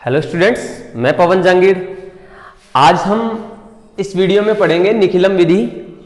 Hello students, मैं पवन जहांगीर। आज हम इस वीडियो में पढ़ेंगे निखिलम विधि,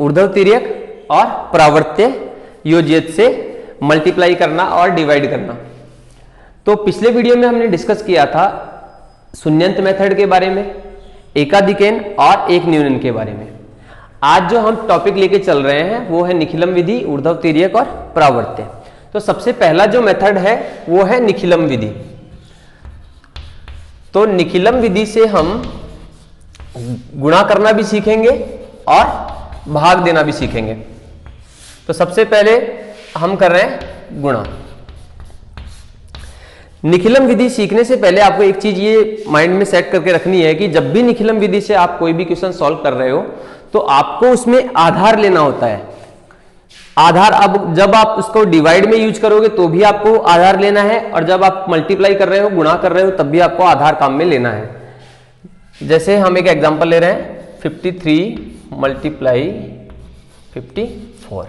ऊर्ध्व तिर्यक और परावर्त्य योजित से मल्टीप्लाई करना और डिवाइड करना। तो पिछले वीडियो में हमने डिस्कस किया था शून्यंत मेथड के बारे में, एकाधिकेन और एक न्यूनन के बारे में। आज जो हम टॉपिक लेके चल रहे हैं वो है निखिलम विधि, ऊर्ध्व तिर्यक और परावर्त्य। तो सबसे पहला जो मेथड है वो है निखिलम विधि। तो निखिलम विधि से हम गुणा करना भी सीखेंगे और भाग देना भी सीखेंगे। तो सबसे पहले हम कर रहे हैं गुणा। निखिलम विधि सीखने से पहले आपको एक चीज ये माइंड में सेट करके रखनी है कि जब भी निखिलम विधि से आप कोई भी क्वेश्चन सॉल्व कर रहे हो तो आपको उसमें आधार लेना होता है। आधार, अब जब आप उसको डिवाइड में यूज करोगे तो भी आपको आधार लेना है, और जब आप मल्टीप्लाई कर रहे हो, गुणा कर रहे हो, तब भी आपको आधार काम में लेना है। जैसे हम एक एग्जांपल ले रहे हैं, 53 मल्टीप्लाई 54।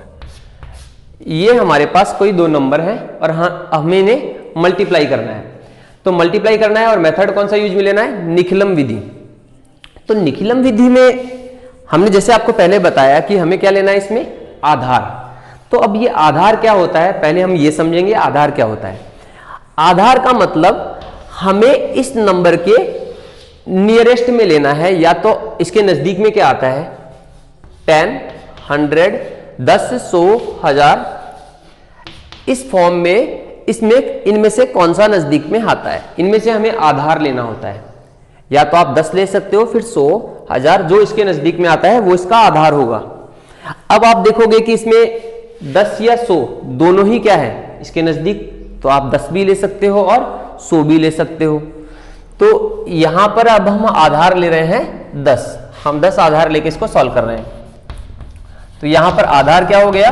ये हमारे पास कोई दो नंबर है और हमें इन्हें मल्टीप्लाई करना है। तो मल्टीप्लाई करना है और मेथड कौन सा यूज में लेना है? निखिलम विधि। तो निखिलम विधि में हमने जैसे आपको पहले बताया कि हमें क्या लेना है, इसमें आधार। तो अब ये आधार क्या होता है, पहले हम ये समझेंगे आधार क्या होता है। आधार का मतलब हमें इस नंबर के नियरेस्ट में लेना है, या तो इसके नजदीक में क्या आता है, 10, 100, 10, 100, 1000, इस फॉर्म में इसमें इनमें से कौन सा नजदीक में आता है, इनमें से हमें आधार लेना होता है। या तो आप 10 ले सकते हो, फिर 100, 1000, जो इसके नजदीक में आता है वो इसका आधार होगा। अब आप देखोगे कि इसमें 10 या 100 दोनों ही क्या है, इसके नजदीक, तो आप 10 भी ले सकते हो और 100 भी ले सकते हो। तो यहां पर अब हम आधार ले रहे हैं 10, हम 10 आधार लेके इसको सॉल्व कर रहे हैं। तो यहां पर आधार क्या हो गया,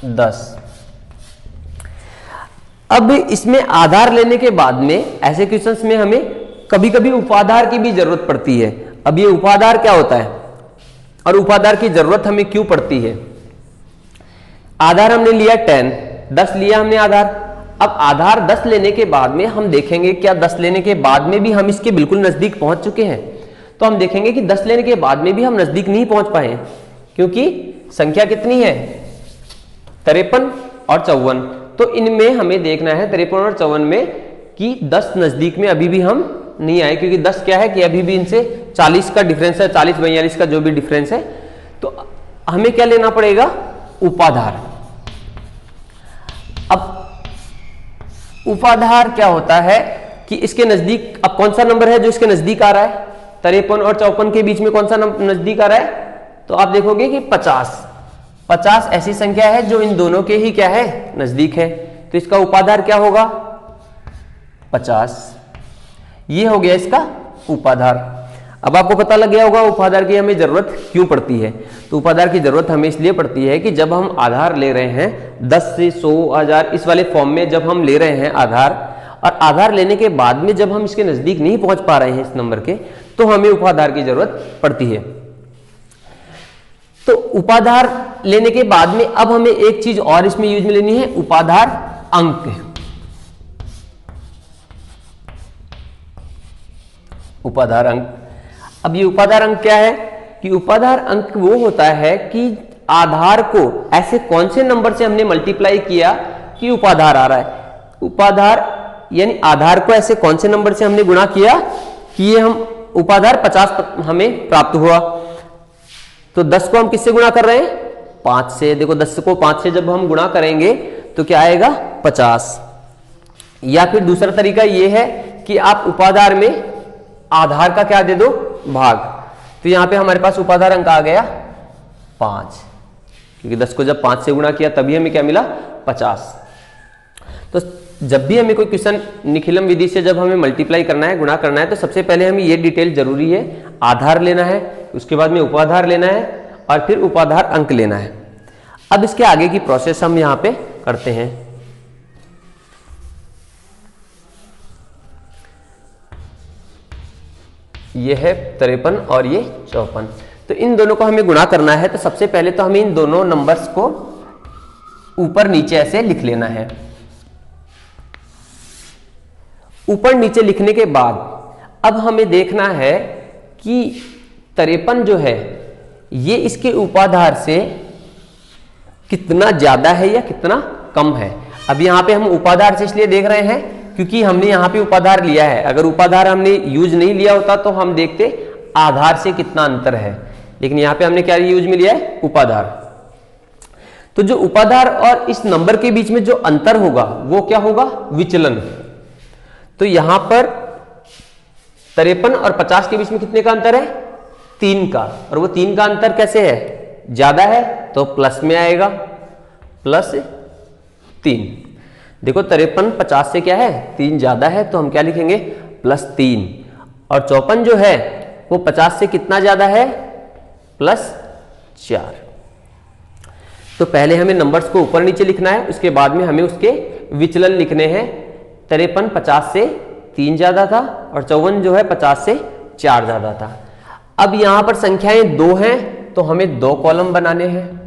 10। अब इसमें आधार लेने के बाद में ऐसे क्वेश्चंस में हमें कभी कभी उपाधार की भी जरूरत पड़ती है। अब ये उपाधार क्या होता है और उपाधार की जरूरत हमें क्यों पड़ती है? आधार हमने लिया 10, 10 लिया हमने आधार। अब आधार 10 लेने के बाद में हम देखेंगे क्या 10 लेने के बाद में भी हम इसके बिल्कुल नजदीक पहुंच चुके हैं? तो हम देखेंगे कि 10 लेने के बाद में भी हम नजदीक नहीं पहुंच पाए हैं, क्योंकि संख्या कितनी है, 53 और 54। तो इनमें हमें देखना है 53 और 54 में कि 10 नजदीक में अभी भी हम नहीं आए, क्योंकि 10 क्या है कि अभी भी इनसे 40 का डिफरेंस है, 40 42 का जो भी डिफरेंस है। तो हमें क्या लेना पड़ेगा, उपाधार। अब उपाधार क्या होता है कि इसके नजदीक, अब कौन सा नंबर है जो इसके नजदीक आ रहा है, 53 और 54 के बीच में कौन सा नजदीक आ रहा है? तो आप देखोगे कि 50 ऐसी संख्या है जो इन दोनों के ही क्या है, नजदीक है। तो इसका उपाधार क्या होगा, 50। ये हो गया इसका उपाधार। अब आपको पता लग गया होगा उपाधार की हमें जरूरत क्यों पड़ती है। तो उपाधार की जरूरत हमें इसलिए पड़ती है कि जब हम आधार ले रहे हैं 10 से 100, 1000, इस वाले फॉर्म में जब हम ले रहे हैं आधार, और आधार लेने के बाद में जब हम इसके नजदीक नहीं पहुंच पा रहे हैं इस नंबर के, तो हमें उपाधार की जरूरत पड़ती है। तो उपाधार लेने के बाद में अब हमें एक चीज और इसमें यूज में लेनी है, उपाधार अंक। उपाधार अंक। अब ये उपाधार अंक क्या है कि उपाधार अंक वो होता है कि आधार को ऐसे कौन से नंबर से हमने मल्टीप्लाई किया कि उपाधार आ रहा है। उपाधार यानी आधार को ऐसे कौन से नंबर से हमने गुणा किया कि ये हम उपाधार 50 हमें प्राप्त हुआ। तो 10 को हम किससे गुणा कर रहे हैं, 5 से। देखो 10 को 5 से जब हम गुणा करेंगे तो क्या आएगा, 50। या फिर दूसरा तरीका ये है कि आप उपाधार में आधार का क्या दे दो, भाग। तो यहां पे हमारे पास उपाधार अंक आ गया 5, क्योंकि 10 को जब 5 से गुणा किया तभी हमें क्या मिला, 50। तो जब भी हमें कोई क्वेश्चन निखिलम विधि से जब हमें मल्टीप्लाई करना है, गुणा करना है, तो सबसे पहले हमें ये डिटेल जरूरी है, आधार लेना है, उसके बाद में उपाधार लेना है, और फिर उपाधार अंक लेना है। अब इसके आगे की प्रोसेस हम यहां पे करते हैं। ये है 53 और ये 54। तो इन दोनों को हमें गुणा करना है। तो सबसे पहले तो हमें इन दोनों नंबर्स को ऊपर नीचे ऐसे लिख लेना है। ऊपर नीचे लिखने के बाद अब हमें देखना है कि 53 जो है ये इसके उपाधार से कितना ज्यादा है या कितना कम है। अब यहाँ पे हम उपाधार से इसलिए देख रहे हैं क्योंकि हमने यहाँ पे उपाधार लिया है। अगर उपाधार हमने यूज नहीं लिया होता तो हम देखते आधार से कितना अंतर है, लेकिन यहाँ पे हमने क्या यूज में लिया है, उपाधार। तो जो उपाधार और इस नंबर के बीच में जो अंतर होगा वो क्या होगा, विचलन। तो यहां पर 53 और 50 के बीच में कितने का अंतर है, 3 का। और वो 3 का अंतर कैसे है, ज्यादा है तो प्लस में आएगा, +3। देखो 53 50 से क्या है, 3 ज्यादा है तो हम क्या लिखेंगे, +3। और 54 जो है वो 50 से कितना ज्यादा है, +4। तो पहले हमें नंबर्स को ऊपर नीचे लिखना है, उसके बाद में हमें उसके विचलन लिखने हैं। 53 50 से 3 ज्यादा था और 54 जो है 50 से 4 ज्यादा था। अब यहां पर संख्याएं 2 हैं तो हमें 2 कॉलम बनाने हैं।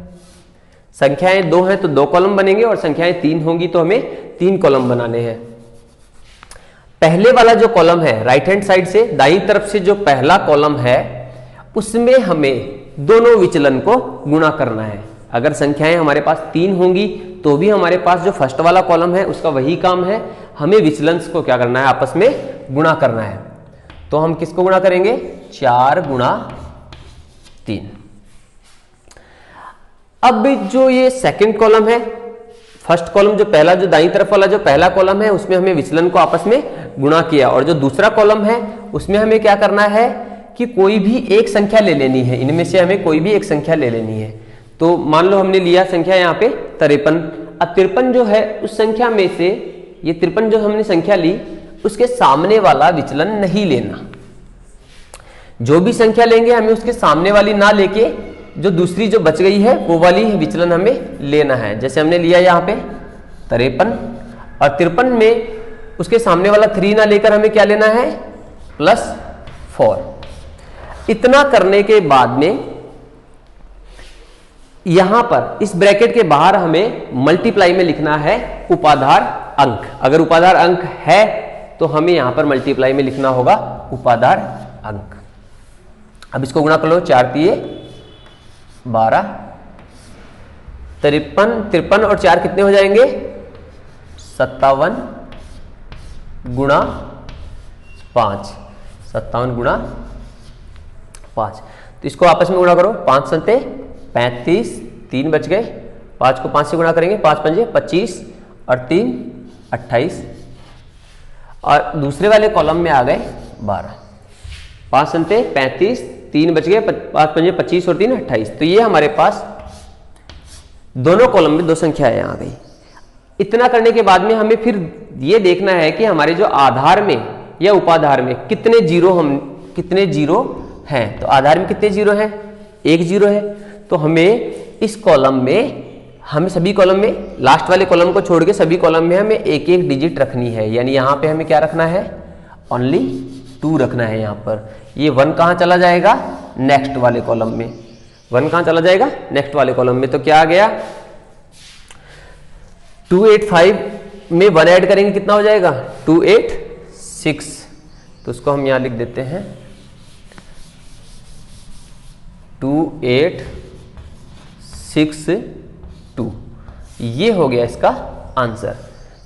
संख्याएं 2 हैं तो 2 कॉलम बनेंगे और संख्याएं 3 होंगी तो हमें 3 कॉलम बनाने हैं। पहले वाला जो कॉलम है राइट हैंड साइड से दाईं तरफ से जो पहला कॉलम है उसमें हमें दोनों विचलन को गुणा करना है। अगर संख्याएं हमारे पास 3 होंगी तो भी हमारे पास जो फर्स्ट वाला कॉलम है उसका वही काम है, हमें विचलन्स को क्या करना है, आपस में गुणा करना है। तो हम किसको गुणा करेंगे, 4 गुणा 3। अब जो ये सेकंड कॉलम है, फर्स्ट कॉलम जो पहला, जो दाईं तरफ वाला जो पहला कॉलम है उसमें हमें विचलन को आपस में गुणा किया, और जो दूसरा कॉलम है उसमें हमें क्या करना है कि कोई भी एक संख्या ले लेनी है। इनमें से हमें कोई भी एक संख्या ले लेनी है। तो मान लो हमने लिया संख्या यहाँ पे 53। अब 53 जो है उस संख्या में से, ये 53 जो हमने संख्या ली उसके सामने वाला विचलन नहीं लेना। जो भी संख्या लेंगे हमें उसके सामने वाली ना लेके जो दूसरी जो बच गई है वो वाली विचलन हमें लेना है। जैसे हमने लिया यहाँ पे 53 और 53 में उसके सामने वाला 3 ना लेकर हमें क्या लेना है, +4। इतना करने के बाद में यहां पर इस ब्रैकेट के बाहर हमें मल्टीप्लाई में लिखना है उपाधार अंक। अगर उपाधार अंक है तो हमें यहां पर मल्टीप्लाई में लिखना होगा उपाधार अंक। अब इसको गुणा कर लो, 4 तिये 12, 53 और 4 कितने हो जाएंगे, 57 गुणा 5, 57 गुणा 5। तो इसको आपस में गुणा करो, 5 संते 35, 3 बच गए, 5 को 5 से गुणा करेंगे, 5 पंजे 25 और 3 28, और दूसरे वाले कॉलम में आ गए 12। 5 संते 35, 3 बच गए, 5 पंजे 25 और 3 28। तो ये हमारे पास दोनों कॉलम में 2 संख्याएं आ गई। इतना करने के बाद में हमें फिर ये देखना है कि हमारे जो आधार में या उपाधार में कितने जीरो हैं। तो आधार में कितने जीरो हैं, 1 जीरो है। तो हमें इस कॉलम में, हमें सभी कॉलम में, लास्ट वाले कॉलम को छोड़ के सभी कॉलम में हमें एक एक डिजिट रखनी है। यानी यहाँ पे हमें क्या रखना है, ओनली 2 रखना है। यहाँ पर ये 1 कहाँ चला जाएगा, नेक्स्ट वाले कॉलम में। 1 कहाँ चला जाएगा, नेक्स्ट वाले कॉलम में। तो क्या आ गया, 285 में 1 ऐड करेंगे कितना हो जाएगा, 286। तो उसको हम यहाँ लिख देते हैं 2862। ये हो गया इसका आंसर।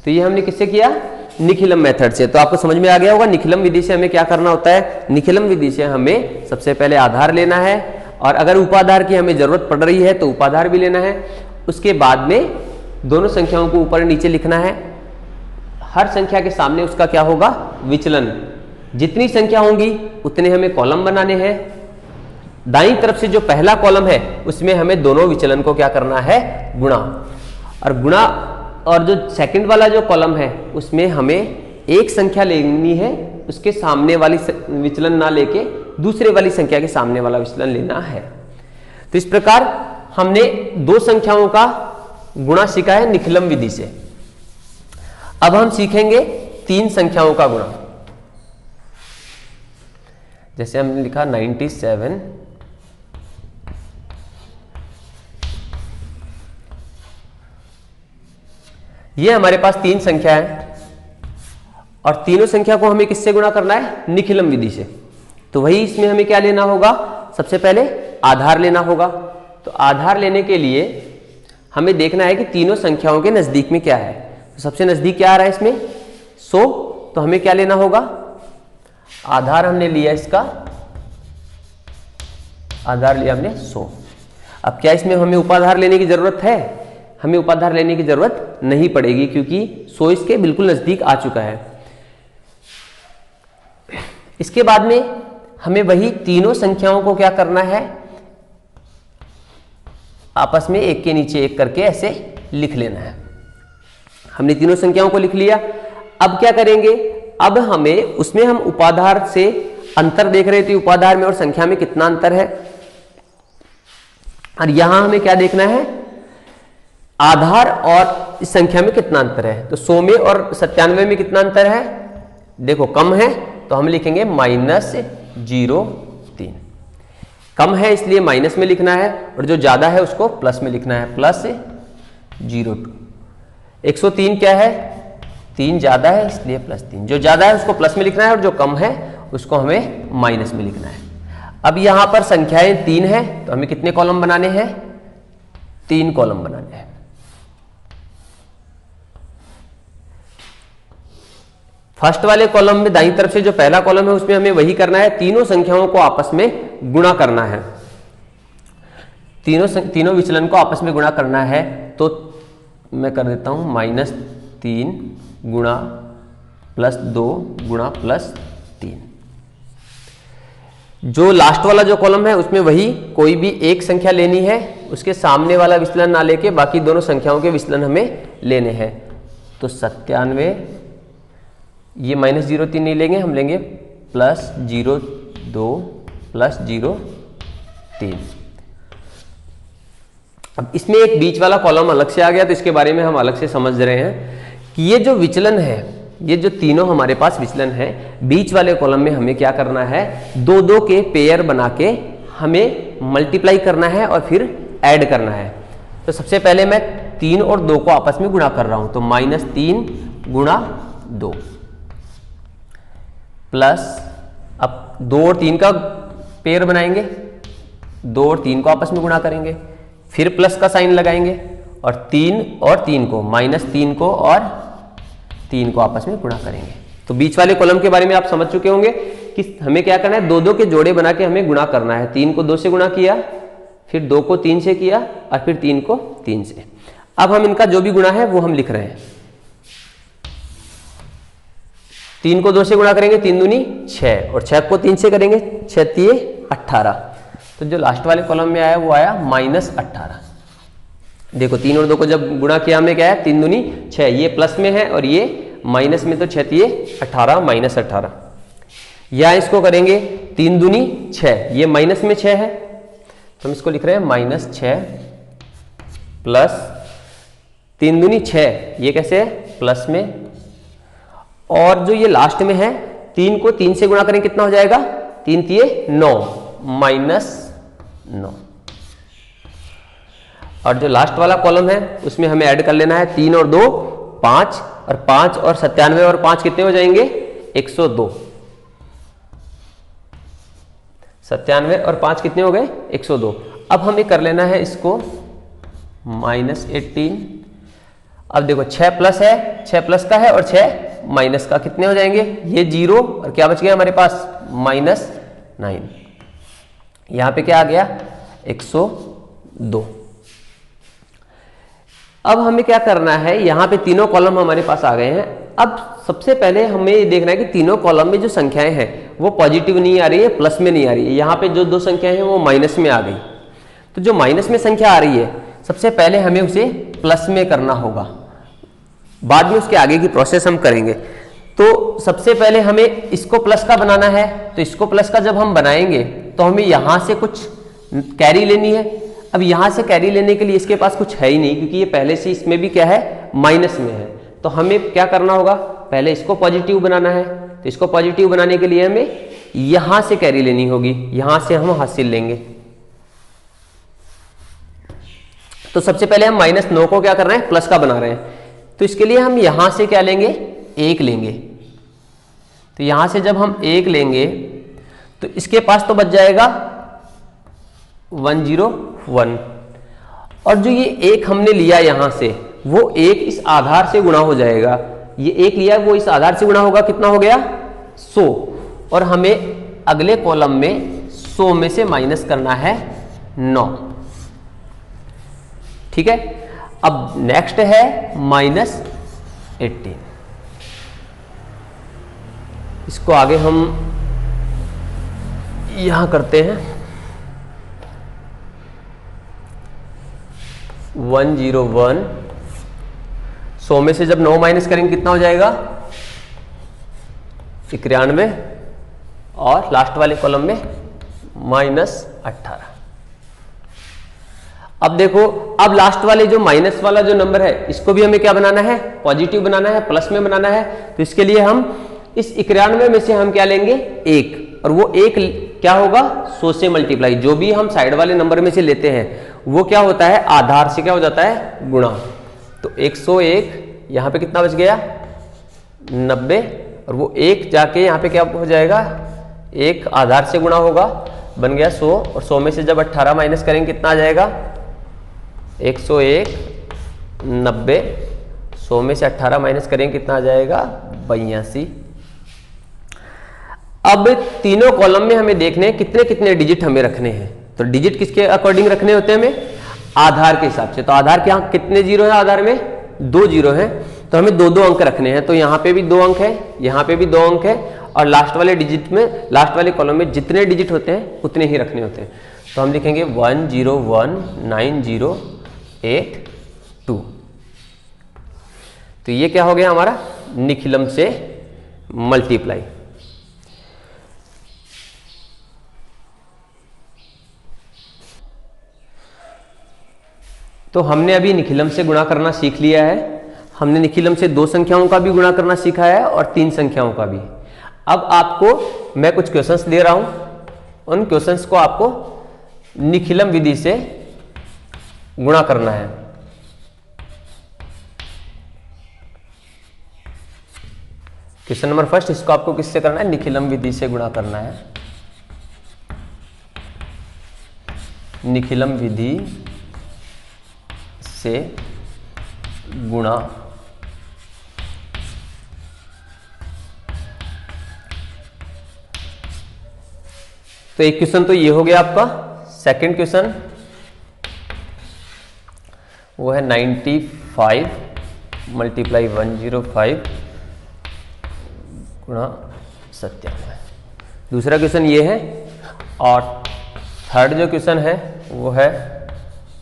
तो ये हमने किससे किया, निखिलम मेथड से। तो आपको समझ में आ गया होगा निखिलम विधि से हमें क्या करना होता है। निखिलम विधि से हमें सबसे पहले आधार लेना है, और अगर उपाधार की हमें जरूरत पड़ रही है तो उपाधार भी लेना है। उसके बाद में दोनों संख्याओं को ऊपर नीचे लिखना है। हर संख्या के सामने उसका क्या होगा, विचलन। जितनी संख्या होंगी उतने हमें कॉलम बनाने हैं। दाईं तरफ से जो पहला कॉलम है उसमें हमें दोनों विचलन को क्या करना है, गुणा। और जो सेकंड वाला जो कॉलम है उसमें हमें एक संख्या लेनी है, उसके सामने वाली विचलन ना लेके दूसरे वाली संख्या के सामने वाला विचलन लेना है। तो इस प्रकार हमने 2 संख्याओं का गुणा सीखा है निखिलम विधि से। अब हम सीखेंगे 3 संख्याओं का गुणा। जैसे हमने लिखा 97, ये हमारे पास 3 संख्या है और तीनों संख्या को हमें किससे गुणा करना है? निखिलम विधि से। तो वही इसमें हमें क्या लेना होगा? सबसे पहले आधार लेना होगा। तो आधार लेने के लिए हमें देखना है कि तीनों संख्याओं के नजदीक में क्या है। तो सबसे नजदीक क्या आ रहा है इसमें? 100। तो हमें क्या लेना होगा? आधार हमने लिया इसका, आधार लिया हमने 100। अब क्या इसमें हमें उपाधार लेने की जरूरत है? हमें उपाधार लेने की जरूरत नहीं पड़ेगी, क्योंकि 100 इसके बिल्कुल नजदीक आ चुका है। इसके बाद में हमें वही तीनों संख्याओं को क्या करना है? आपस में एक के नीचे एक करके ऐसे लिख लेना है। हमने तीनों संख्याओं को लिख लिया। अब क्या करेंगे? अब हमें उसमें हम उपाधार से अंतर देख रहे थे, उपाधार में और संख्या में कितना अंतर है, और यहां हमें क्या देखना है? आधार और इस संख्या में कितना अंतर है। तो 100 में और 97 में कितना अंतर है? देखो कम है, तो हम लिखेंगे -0.3। कम है इसलिए माइनस में लिखना है, और जो ज्यादा है उसको प्लस में लिखना है, +0.2। 103 क्या है? 3 ज्यादा है इसलिए +3। जो ज्यादा है उसको प्लस में लिखना है, और जो कम है उसको हमें माइनस में लिखना है। अब यहां पर संख्याएं 3 है, तो हमें कितने कॉलम बनाने हैं? 3 कॉलम बनाने हैं। फर्स्ट वाले कॉलम में दाईं तरफ से जो पहला कॉलम है उसमें हमें वही करना है, तीनों संख्याओं को आपस में गुणा करना है। तीनों विचलन को आपस में गुणा करना है। तो मैं कर देता हूं -3 गुणा +2 गुणा +3। जो लास्ट वाला जो कॉलम है उसमें वही कोई भी एक संख्या लेनी है, उसके सामने वाला विचलन ना लेके बाकी दोनों संख्याओं के विचलन हमें लेने हैं। तो 97, ये -0.3 नहीं लेंगे, हम लेंगे +0.2 +0.3। अब इसमें एक बीच वाला कॉलम अलग से आ गया, तो इसके बारे में हम अलग से समझ रहे हैं कि ये जो विचलन है, ये जो तीनों हमारे पास विचलन है, बीच वाले कॉलम में हमें क्या करना है? 2-2 के पेयर बना के हमें मल्टीप्लाई करना है और फिर ऐड करना है। तो सबसे पहले मैं 3 और 2 को आपस में गुणा कर रहा हूं, तो -3 गुणा 2 प्लस, अब 2 और 3 का पेयर बनाएंगे, 2 और 3 को आपस में गुणा करेंगे, फिर प्लस का साइन लगाएंगे, और 3 और 3 को, -3 को और 3 को आपस में गुणा करेंगे। तो बीच वाले कॉलम के बारे में आप समझ चुके होंगे कि हमें क्या करना है? 2-2 के जोड़े बना के हमें गुणा करना है। 3 को 2 से गुणा किया, फिर 2 को 3 से किया, और फिर 3 को 3 से। अब हम इनका जो भी गुणा है वो हम लिख रहे हैं। 3 को 2 से गुणा करेंगे, 3 दूनी 6, और 6 को 3 से करेंगे, 6 तिये 18। तो जो लास्ट वाले कॉलम में आया वो आया -18। देखो 3 और 2 को जब गुणा किया हमें क्या है? 3 दूनी 6, ये प्लस में है और ये माइनस में, तो 6 तिये 18 -18। या इसको करेंगे 3 दूनी 6, ये माइनस में 6 है, तो हम इसको लिख रहे हैं -6 प्लस 3 दूनी 6, ये कैसे है? प्लस में, और जो ये लास्ट में है 3 को 3 से गुणा करें, कितना हो जाएगा? 3 तिये 9 -9। और जो लास्ट वाला कॉलम है उसमें हमें ऐड कर लेना है 3 और 2 5, और 5 और 97 और 5 कितने हो जाएंगे? 102। 97 और 5 कितने हो गए? 102। अब हमें कर लेना है इसको -18। अब देखो 6 प्लस है, 6 प्लस का है और 6 माइनस का, कितने हो जाएंगे? ये 0, और क्या बच गया हमारे पास? -9। यहां पे क्या आ गया? 102। अब हमें क्या करना है? यहां पे तीनों कॉलम हमारे पास आ गए हैं। अब सबसे पहले हमें ये देखना है कि तीनों कॉलम में जो संख्याएं हैं वो पॉजिटिव नहीं आ रही है, प्लस में नहीं आ रही है। यहां पे जो 2 संख्याएं हैं वो माइनस में आ गई। तो जो माइनस में संख्या आ रही है, सबसे पहले हमें उसे प्लस में करना होगा, बाद में उसके आगे की प्रोसेस हम करेंगे। तो सबसे पहले हमें इसको प्लस का बनाना है, तो इसको प्लस का जब हम बनाएंगे तो हमें यहां से कुछ कैरी लेनी है। अब यहां से कैरी लेने के लिए इसके पास कुछ है ही नहीं, क्योंकि ये पहले से इसमें भी क्या है? माइनस में है। तो हमें क्या करना होगा? पहले इसको पॉजिटिव बनाना है, तो इसको पॉजिटिव बनाने के लिए हमें यहां से कैरी लेनी होगी, यहां से हम हासिल लेंगे। तो सबसे पहले हम -9 को क्या कर रहे हैं? प्लस का बना रहे हैं। तो इसके लिए हम यहां से क्या लेंगे? 1 लेंगे, तो यहां से जब हम 1 लेंगे तो इसके पास तो बच जाएगा 101, और जो ये 1 हमने लिया यहां से, वो 1 इस आधार से गुणा हो जाएगा। ये 1 लिया वो इस आधार से गुणा होगा, कितना हो गया 100, और हमें अगले कॉलम में 100 में से माइनस करना है 9। ठीक है, अब नेक्स्ट है -18। इसको आगे हम यहां करते हैं 101, 100 में से जब 9 माइनस करेंगे कितना हो जाएगा 91, और लास्ट वाले कॉलम में -18। अब देखो, अब लास्ट वाले जो माइनस वाला जो नंबर है इसको भी हमें क्या बनाना है, पॉजिटिव बनाना है, प्लस में बनाना है। तो इसके लिए हम इस 91 में से हम क्या लेंगे 1, और वो 1 क्या होगा 100 से मल्टीप्लाई, जो भी हम साइड वाले नंबर में से लेते हैं वो क्या होता है आधार से क्या हो जाता है गुणा। तो 101 यहां पे कितना बच गया 90, और वो 1 जाके यहां पे क्या हो जाएगा 1 आधार से गुणा होगा, बन गया 100, और 100 में से जब 18 माइनस करेंगे कितना आ जाएगा 101, 90, 100 में से 18 माइनस करेंगे कितना आ जाएगा 82। अब तीनों कॉलम में हमें देखने हैं कितने कितने डिजिट हमें रखने हैं। तो डिजिट किसके अकॉर्डिंग रखने होते हैं हमें, आधार के हिसाब से। तो आधार के यहाँ कितने जीरो है, आधार में 2 जीरो है, तो हमें 2 अंक रखने हैं। तो यहाँ पे भी 2 अंक है, यहाँ पे भी 2 अंक है, और लास्ट वाले डिजिट में, लास्ट वाले कॉलम में जितने डिजिट होते हैं उतने ही रखने होते हैं। तो हम लिखेंगे 101908 2। तो ये क्या हो गया हमारा निखिलम से मल्टीप्लाई। तो हमने अभी निखिलम से गुणा करना सीख लिया है। हमने निखिलम से 2 संख्याओं का भी गुणा करना सीखा है और 3 संख्याओं का भी। अब आपको मैं कुछ क्वेश्चंस दे रहा हूं, उन क्वेश्चंस को आपको निखिलम विधि से गुणा करना है। क्वेश्चन नंबर फर्स्ट, इसको आपको किससे करना है, निखिलम विधि से गुणा करना है। निखिलम विधि से गुणा। तो एक क्वेश्चन तो ये हो गया आपका। सेकंड क्वेश्चन वो है 95 मल्टीप्लाई 105 गुणा 97। दूसरा क्वेश्चन ये है, और थर्ड जो क्वेश्चन है वो है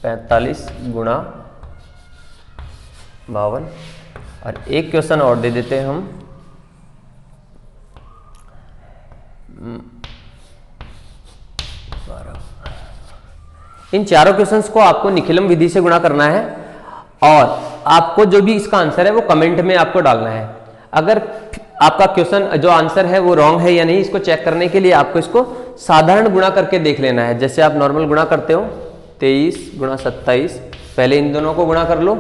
45 गुणा 52। और एक क्वेश्चन और दे देते हैं हम, इन चारों क्वेश्चंस को आपको निखिलम विधि से गुणा करना है, और आपको जो भी इसका आंसर है वो कमेंट में आपको डालना है। अगर आपका क्वेश्चन जो आंसर है वो रॉन्ग है या नहीं, इसको चेक करने के लिए आपको इसको साधारण गुणा करके देख लेना है। जैसे आप नॉर्मल गुणा करते हो 23 गुणा 27, पहले इन दोनों को गुणा कर लो,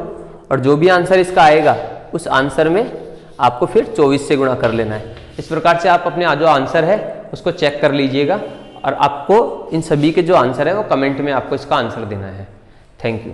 और जो भी आंसर इसका आएगा उस आंसर में आपको फिर 24 से गुणा कर लेना है। इस प्रकार से आप अपने जो आंसर है उसको चेक कर लीजिएगा, और आपको इन सभी के जो आंसर है वो कमेंट में आपको इसका आंसर देना है। Thank you.